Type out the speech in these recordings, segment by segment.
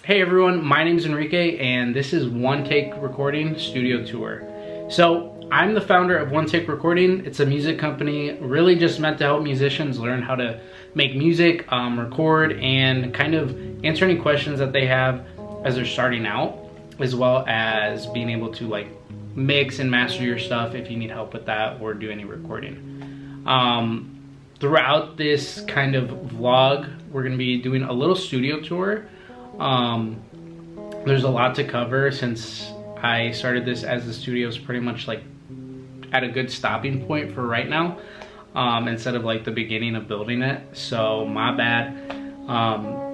Hey everyone, my name is Enrique and this is One Take Recording Studio Tour. So I'm the founder of One Take Recording. It's a music company really just meant to help musicians learn how to make music, record, and kind of answer any questions that they have as they're starting out, as well as being able to like mix and master your stuff if you need help with that or do any recording. Throughout this kind of vlog, we're going to be doing a little studio tour. There's a lot to cover since I started this as the studio is pretty much like at a good stopping point for right now, instead of like the beginning of building it, so my bad.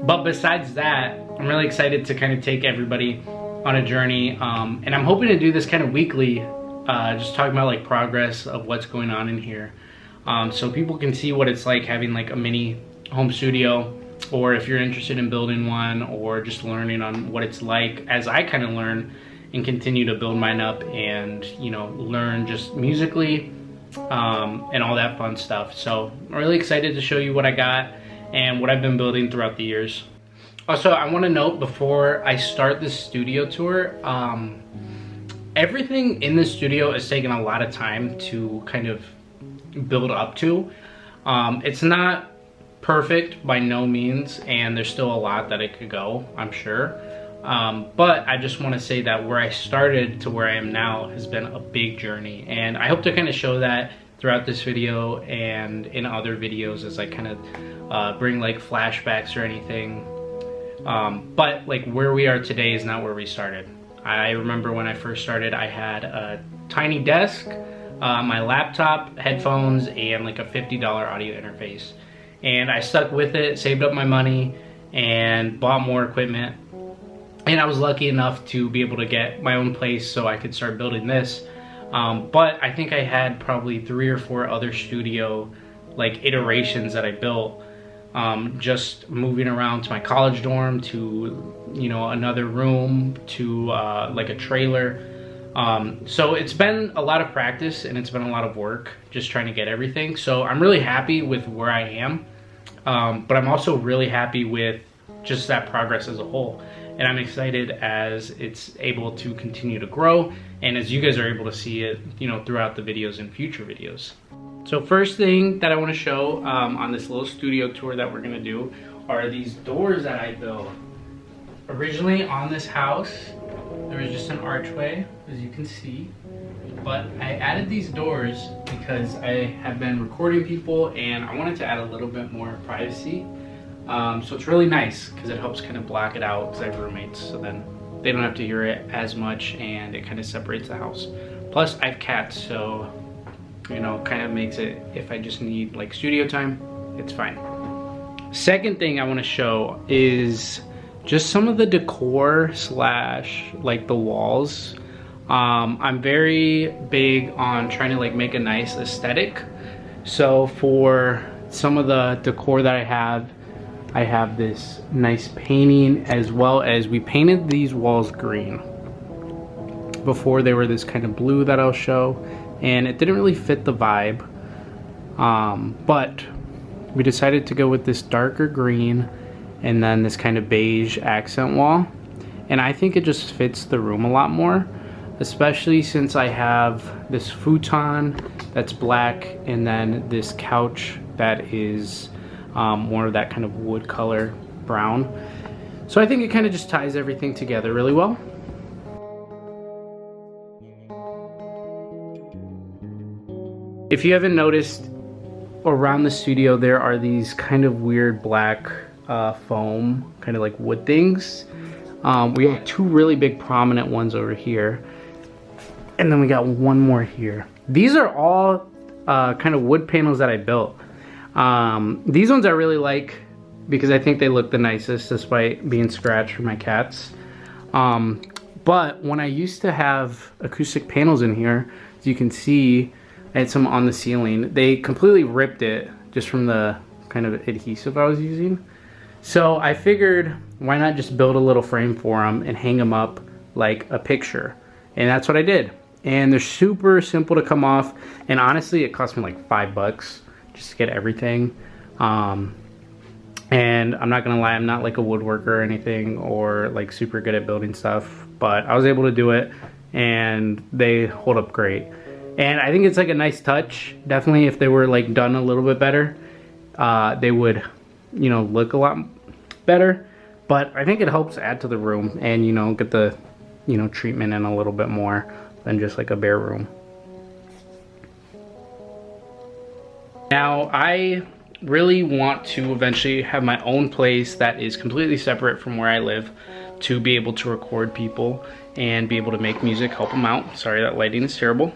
But besides that, I'm really excited to kind of take everybody on a journey, and I'm hoping to do this kind of weekly, just talking about like progress of what's going on in here, so people can see what it's like having like a mini home studio, or if you're interested in building one, or just learning on what it's like as I kind of learn and continue to build mine up and, you know, learn just musically, and all that fun stuff. So I'm really excited to show you what I got and what I've been building throughout the years. Also, I want to note before I start this studio tour, everything in the studio has taken a lot of time to kind of build up to. It's not perfect by no means, and there's still a lot that it could go, I'm sure, but I just want to say that where I started to where I am now has been a big journey, and I hope to kind of show that throughout this video and in other videos as I kind of bring like flashbacks or anything, but like where we are today is not where we started. I remember when I first started, I had a tiny desk, my laptop, headphones, and like a $50 audio interface. And I stuck with it, saved up my money, and bought more equipment. And I was lucky enough to be able to get my own place so I could start building this. But I think I had probably 3 or 4 other studio like iterations that I built, just moving around to my college dorm, to, you know, another room, to like a trailer. So it's been a lot of practice and it's been a lot of work just trying to get everything. So I'm really happy with where I am. But I'm also really happy with just that progress as a whole, and I'm excited as it's able to continue to grow, and as you guys are able to see it, you know, throughout the videos and future videos. So first thing that I want to show on this little studio tour that we're going to do are these doors that I built. Originally on this house there was just an archway, as you can see, but I added these doors because I have been recording people and I wanted to add a little bit more privacy. So it's really nice because it helps kind of block it out, because I have roommates, so then they don't have to hear it as much and it kind of separates the house. Plus I have cats, so, you know, kind of makes it, if I just need like studio time, it's fine. Second thing I want to show is just some of the decor slash like the walls. I'm very big on trying to like make a nice aesthetic. So for some of the decor that I have this nice painting, as well as we painted these walls green. Before they were this kind of blue that I'll show, and it didn't really fit the vibe. But we decided to go with this darker green and then this kind of beige accent wall. And I think it just fits the room a lot more, especially since I have this futon that's black and then this couch that is more of that kind of wood color brown. So I think it kind of just ties everything together really well. If you haven't noticed, around the studio there are these kind of weird black foam, kind of like wood things. We got 2 really big prominent ones over here, and then we got one more here. These are all kind of wood panels that I built. These ones I really like because I think they look the nicest despite being scratched for my cats. But when I used to have acoustic panels in here, as you can see, I had some on the ceiling. They completely ripped it just from the kind of adhesive I was using. So I figured, why not just build a little frame for them and hang them up like a picture? And that's what I did. And they're super simple to come off. And honestly, it cost me like $5 just to get everything. And And I'm not gonna lie, I'm not like a woodworker or anything, or like super good at building stuff, but I was able to do it and they hold up great. And I think it's like a nice touch. Definitely if they were like done a little bit better, they would, you know, look a lot better. But I think it helps add to the room and, you know, get the, you know, treatment in a little bit more than just like a bare room. Now, I really want to eventually have my own place that is completely separate from where I live, to be able to record people and be able to make music, help them out. Sorry, that lighting is terrible.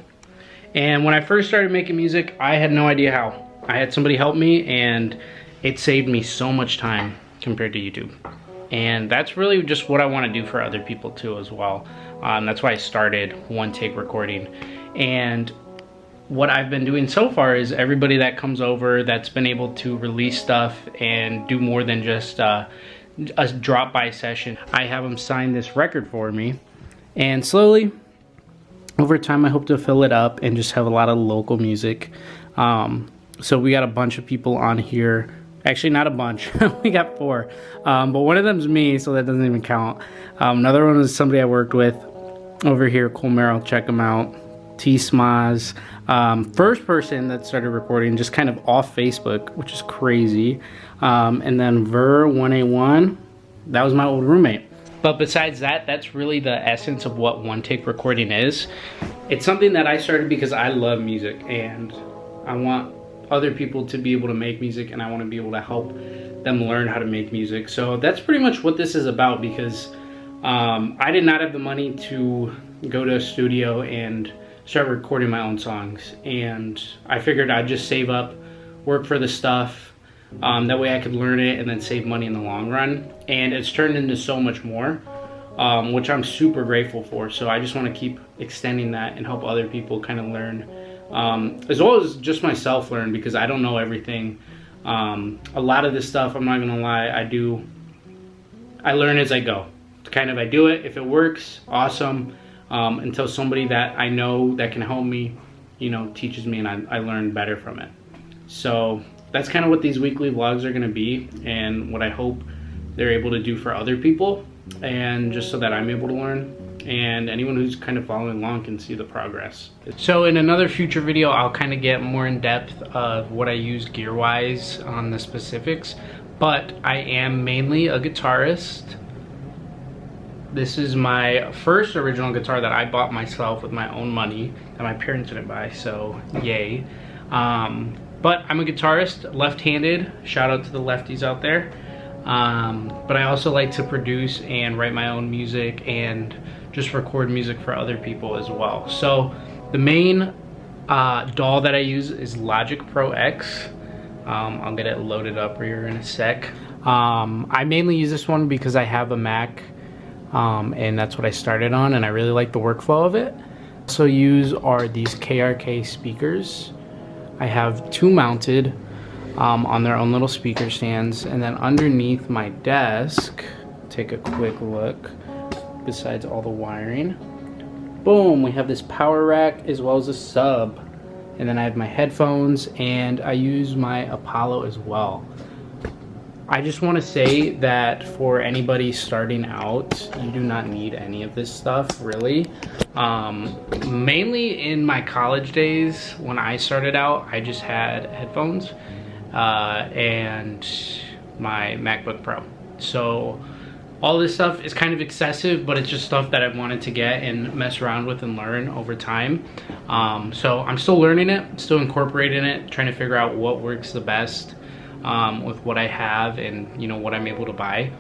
And when I first started making music, I had no idea how. I had somebody help me, and it saved me so much time compared to YouTube. And that's really just what I want to do for other people too as well. That's why I started One Take Recording. And what I've been doing so far is everybody that comes over that's been able to release stuff and do more than just a drop-by session, I have them sign this record for me. And slowly, over time, I hope to fill it up and just have a lot of local music. So we got a bunch of people on here. Actually, not a bunch. We got 4. But one of them's me, so that doesn't even count. Another one is somebody I worked with over here, Cole Merrill. Check him out. T-Smaz. First person that started recording just kind of off Facebook, which is crazy. And then Ver181. That was my old roommate. But besides that, that's really the essence of what One Take Recording is. It's something that I started because I love music and I want other people to be able to make music, and I want to be able to help them learn how to make music. So that's pretty much what this is about, because I did not have the money to go to a studio and start recording my own songs, and I figured I'd just save up, work for the stuff, that way I could learn it and then save money in the long run. And it's turned into so much more, which I'm super grateful for. So I just want to keep extending that and help other people kind of learn, as well as just myself learn, because I don't know everything. A lot of this stuff, I'm not gonna lie, I learn as I go. I do it, if it works, awesome, until somebody that I know that can help me, you know, teaches me, and I learn better from it. So that's kind of what these weekly vlogs are gonna be, and what I hope they're able to do for other people, and just so that I'm able to learn, and anyone who's kind of following along can see the progress. So in another future video, I'll kind of get more in depth of what I use gear wise on the specifics, but I am mainly a guitarist. This is my first original guitar that I bought myself with my own money that my parents didn't buy, so yay. But I'm a guitarist, left-handed. Shout out to the lefties out there. But I also like to produce and write my own music and just record music for other people as well. So the main DAW that I use is Logic Pro X. I'll get it loaded up here in a sec. I mainly use this one because I have a Mac, and that's what I started on, and I really like the workflow of it. Also use are these KRK speakers. I have 2 mounted on their own little speaker stands, and then underneath my desk, take a quick look, besides all the wiring, boom, we have this power rack as well as a sub, and then I have my headphones, and I use my Apollo as well. I just want to say that for anybody starting out, you do not need any of this stuff, really. Mainly in my college days, when I started out, I just had headphones and my MacBook Pro. So all this stuff is kind of excessive, but it's just stuff that I wanted to get and mess around with and learn over time. So I'm still learning it, still incorporating it, trying to figure out what works the best with what I have and, you know, what I'm able to buy.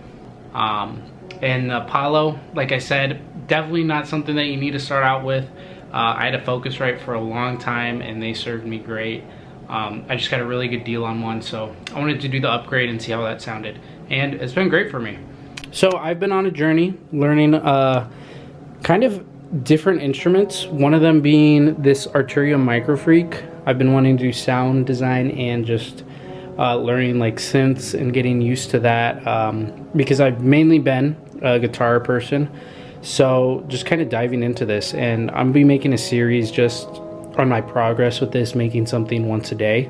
And the Apollo, like I said, definitely not something that you need to start out with. I had a Focusrite for a long time and they served me great. I just got a really good deal on one, so I wanted to do the upgrade and see how that sounded, and it's been great for me. So I've been on a journey learning kind of different instruments, one of them being this Arturia Microfreak. I've been wanting to do sound design and just learning like synths and getting used to that, because I've mainly been a guitar person. So just kind of diving into this, and I'm gonna be making a series just on my progress with this, making something once a day.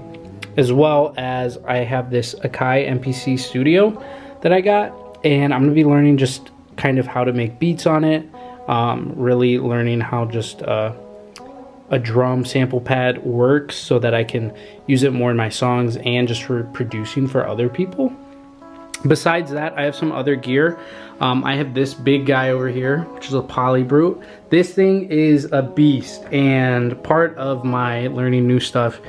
as well as I have this Akai MPC Studio that I got, and I'm gonna be learning just kind of how to make beats on it, really learning how just a drum sample pad works so that I can use it more in my songs and just for producing for other people. Besides that, I have some other gear. I have this big guy over here, which is a Poly Brute. This thing is a beast, and part of my learning new stuff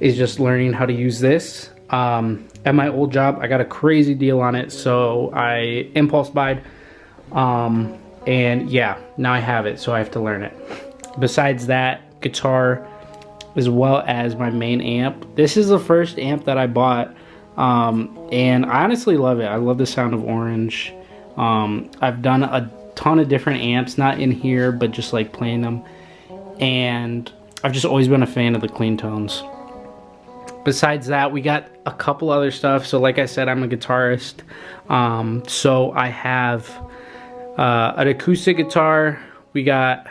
is just learning how to use this. At my old job, I got a crazy deal on it, so I impulse buyed, and yeah, now I have it, so I have to learn it. Besides that, guitar, as well as my main amp. This is the first amp that I bought, and I honestly love it. I love the sound of orange. I've done a ton of different amps, not in here, but just like playing them, and I've just always been a fan of the clean tones. Besides that, we got a couple other stuff. So like I said, I'm a guitarist, so I have an acoustic guitar. We got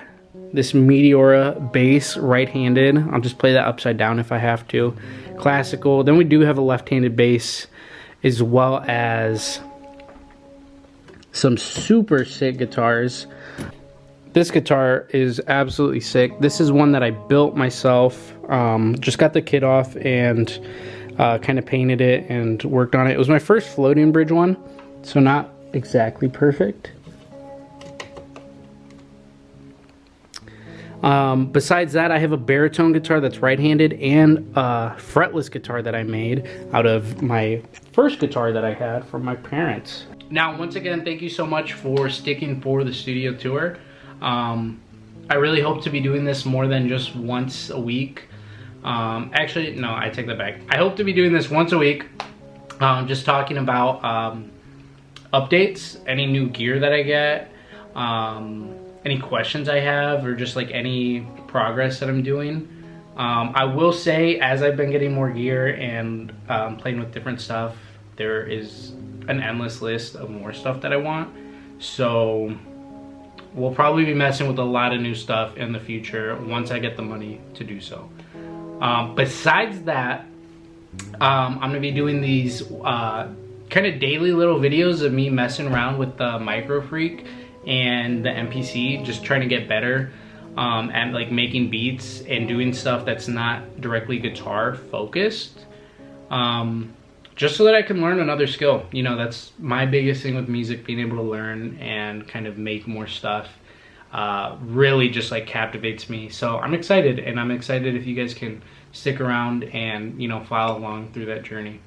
this Meteora bass, right-handed. I'll just play that upside down if I have to. Classical. Then we do have a left-handed bass, as well as some super sick guitars. This guitar is absolutely sick. This is one that I built myself. Just got the kit off and kind of painted it and worked on it. It was my first floating bridge one, so not exactly perfect. Besides that, I have a baritone guitar that's right-handed and a fretless guitar that I made out of my first guitar that I had from my parents. Now, once again, thank you so much for sticking for the studio tour. I really hope to be doing this more than just once a week. Actually, no, I take that back. I hope to be doing this once a week, just talking about updates, any new gear that I get, any questions I have, or just like any progress that I'm doing. I will say, as I've been getting more gear and playing with different stuff, there is an endless list of more stuff that I want. So we'll probably be messing with a lot of new stuff in the future once I get the money to do so. Besides that, I'm gonna be doing these kind of daily little videos of me messing around with the Micro Freak and the MPC, just trying to get better at like making beats and doing stuff that's not directly guitar focused, just so that I can learn another skill. You know, that's my biggest thing with music, being able to learn and kind of make more stuff. Really just like captivates me. So I'm excited, and I'm excited if you guys can stick around and, you know, follow along through that journey.